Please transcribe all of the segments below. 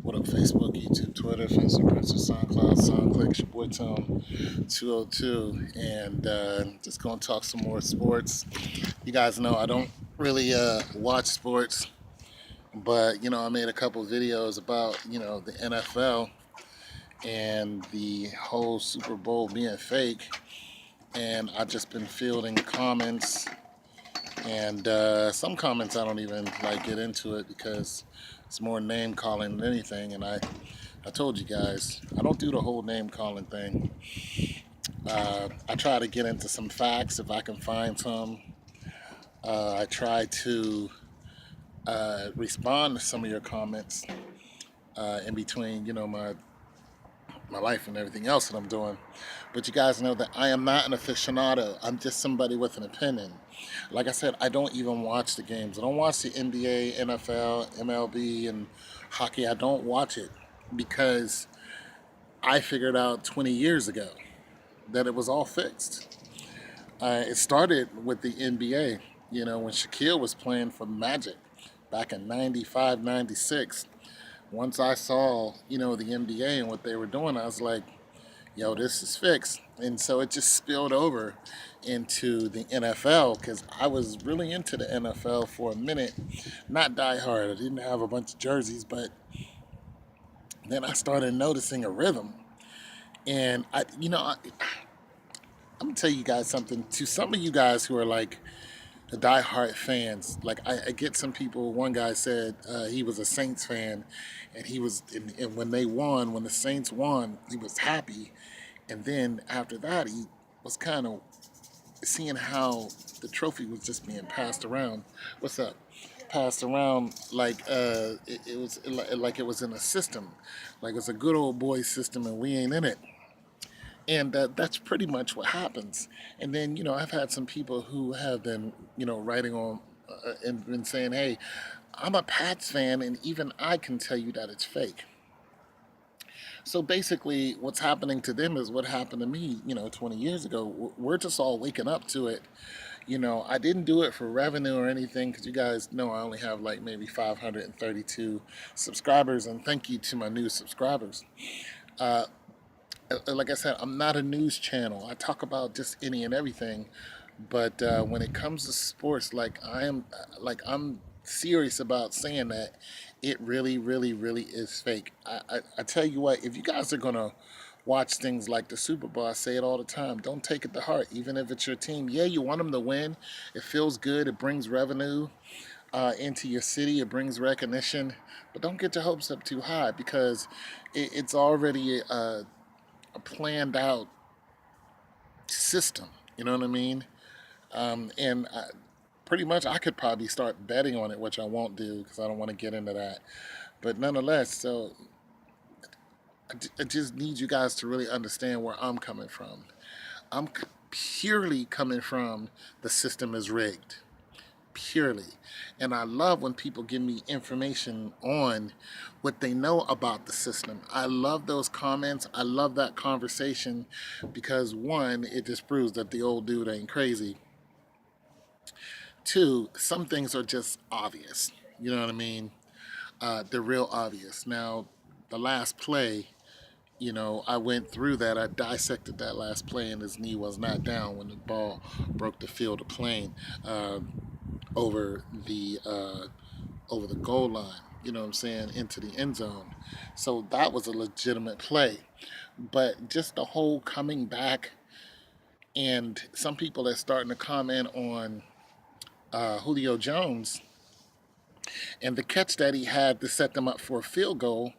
What up, Facebook, YouTube, Twitter, Facebook, Prince, SoundCloud, SoundClick, it's your boy Tone 202, and just gonna talk some more sports. You guys know I don't really watch sports, but I made a couple videos about the NFL and the whole Super Bowl being fake, and I've just been fielding comments, and some comments I don't even like get into it because it's more name calling than anything, and I told you guys, I don't do the whole name calling thing. I try to get into some facts if I can find some. I try to respond to some of your comments in between, my life and everything else that I'm doing. But you guys know that I am not an aficionado. I'm just somebody with an opinion. Like I said, I don't even watch the games. I don't watch the NBA, NFL, MLB, and hockey. I don't watch it because I figured out 20 years ago that it was all fixed. It started with the NBA, when Shaquille was playing for Magic back in 95, 96. Once I saw, the NBA and what they were doing, I was like, yo, this is fixed. And so it just spilled over into the NFL because I was really into the NFL for a minute. Not die hard. I didn't have a bunch of jerseys, but then I started noticing a rhythm. And I'm gonna tell you guys something. To some of you guys who are like the diehard fans, like I get some people. One guy said he was a Saints fan, and and when they won, when the Saints won, he was happy. And then after that, he was kind of seeing how the trophy was just being passed around. What's up? Passed around like it was like it was in a system, like it's a good old boy system, and we ain't in it. And that's pretty much what happens. And then I've had some people who have been writing on and been saying, "Hey, I'm a Pats fan, and even I can tell you that it's fake." So basically, what's happening to them is what happened to me, 20 years ago. We're just all waking up to it. I didn't do it for revenue or anything because you guys know I only have like maybe 532 subscribers, and thank you to my new subscribers. Uh, like I said, I'm not a news channel. I talk about just any and everything, but when it comes to sports, I'm serious about saying that it really, really, really is fake. I tell you what, if you guys are gonna watch things like the Super Bowl, I say it all the time. Don't take it to heart, even if it's your team. Yeah, you want them to win. It feels good. It brings revenue into your city. It brings recognition, but don't get your hopes up too high because it's already a planned out system. You know what I mean? And pretty much, I could probably start betting on it, which I won't do because I don't want to get into that. But nonetheless, so I just need you guys to really understand where I'm coming from. I'm purely coming from the system is rigged. Purely. And I love when people give me information on what they know about the system. I love those comments. I love that conversation because one, it just proves that the old dude ain't crazy. Two, some things are just obvious. You know what I mean? They're real obvious. Now, the last play, I went through that. I dissected that last play, and his knee was not down when the ball broke the field of plane over the over the goal line. You know what I'm saying? Into the end zone. So that was a legitimate play. But just the whole coming back, and some people are starting to comment on Julio Jones and the catch that he had to set them up for a field goal,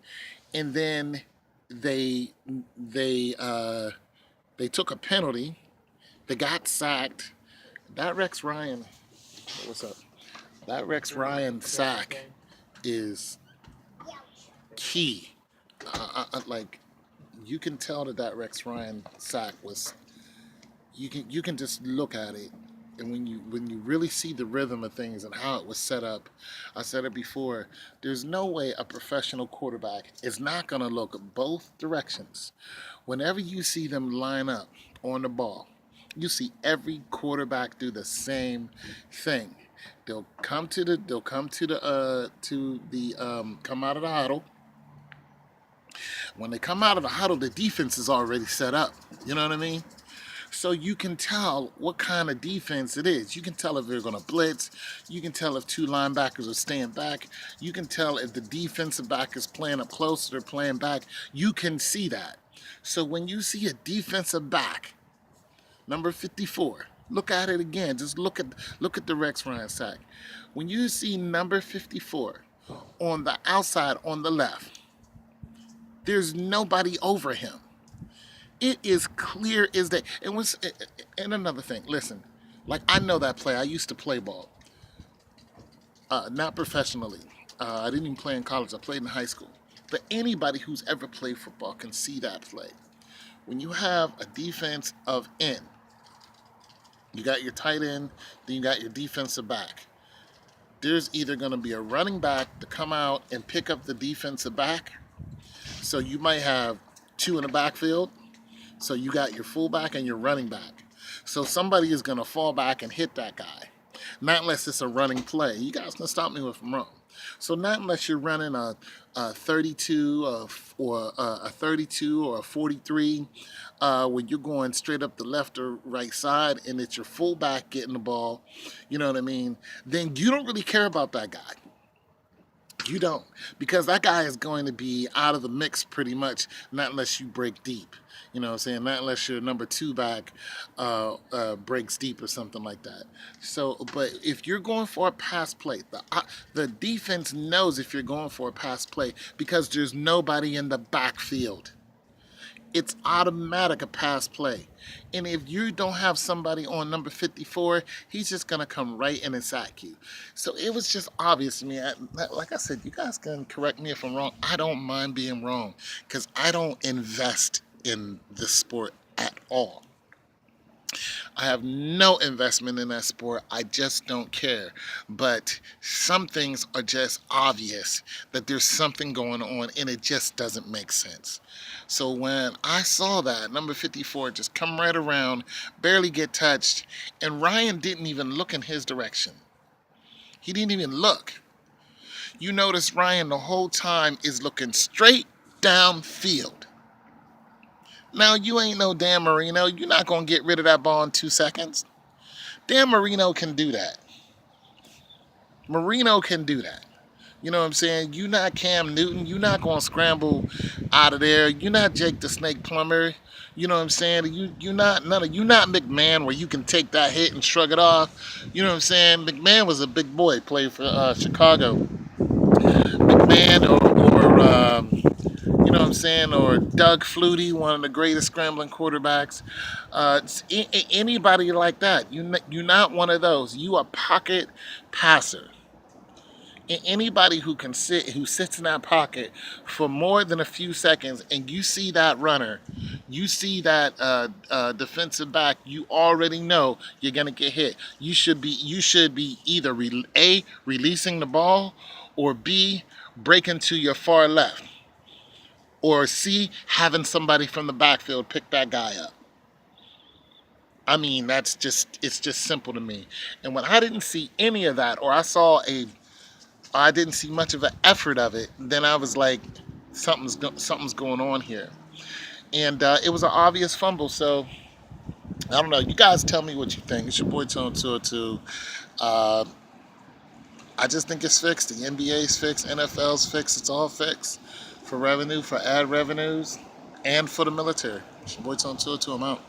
and then they they uh, they took a penalty. They got sacked. That Rex Ryan, what's up? That Rex Ryan sack is key. Like you can tell that Rex Ryan sack was. You can just look at it, and when you really see the rhythm of things and how it was set up, I said it before. There's no way a professional quarterback is not going to look both directions. Whenever you see them line up on the ball, you see every quarterback do the same thing. They'll come to the come out of the huddle, When they come out of the huddle, the defense is already set up. You know what I mean? So you can tell what kind of defense it is. You can tell if they're going to blitz. You can tell if two linebackers are staying back. You can tell if the defensive back is playing up close or they're playing back. You can see that. So when you see a defensive back, number 54, look at it again. Just look at the Rex Ryan sack. When you see number 54 on the outside on the left, there's nobody over him. It is clear as day. And another thing, listen, like I know that play. I used to play ball, not professionally. I didn't even play in college. I played in high school. But anybody who's ever played football can see that play. When you have a defense of end, you got your tight end, then you got your defensive back. There's either going to be a running back to come out and pick up the defensive back. So you might have two in the backfield. So you got your fullback and your running back. So somebody is going to fall back and hit that guy. Not unless it's a running play. You guys can stop me if I'm wrong. So not unless you're running a 32 or a 32 or a 43 when you're going straight up the left or right side and it's your fullback getting the ball, you know what I mean, then you don't really care about that guy. You don't, because that guy is going to be out of the mix pretty much, not unless you break deep. You know what I'm saying? Not unless your number two back breaks deep or something like that. So, but if you're going for a pass play, the defense knows if you're going for a pass play because there's nobody in the backfield. It's automatic a pass play. And if you don't have somebody on number 54, he's just going to come right in and sack you. So it was just obvious to me. Like I said, you guys can correct me if I'm wrong. I don't mind being wrong because I don't invest in this sport at all. I have no investment in that sport. I just don't care. But some things are just obvious that there's something going on and it just doesn't make sense. So when I saw that, number 54 just come right around, barely get touched, and Ryan didn't even look in his direction. He didn't even look. You notice Ryan the whole time is looking straight downfield. Now, you ain't no Dan Marino. You're not going to get rid of that ball in 2 seconds. Dan Marino can do that. Marino can do that. You know what I'm saying? You're not Cam Newton. You're not going to scramble out of there. You're not Jake the Snake Plumber. You know what I'm saying? You're not McMahon where you can take that hit and shrug it off. You know what I'm saying? McMahon was a big boy, played for Chicago. McMahon or you know what I'm saying, or Doug Flutie, one of the greatest scrambling quarterbacks. Anybody like that. You're not one of those. You a pocket passer. Anybody who sits in that pocket for more than a few seconds, and you see that runner, you see that defensive back, you already know you're gonna get hit. You should be either A, releasing the ball, or B, breaking to your far left, or C, having somebody from the backfield pick that guy up. I mean, it's just simple to me. And when I didn't see any of that, or I didn't see much of an effort of it, then I was like, something's going on here. And it was an obvious fumble. So I don't know. You guys tell me what you think. It's your boy Tone 202. I just think it's fixed. The NBA's fixed, NFL's fixed. It's all fixed for revenue, for ad revenues, and for the military. It's your boy Tone 202. I'm out.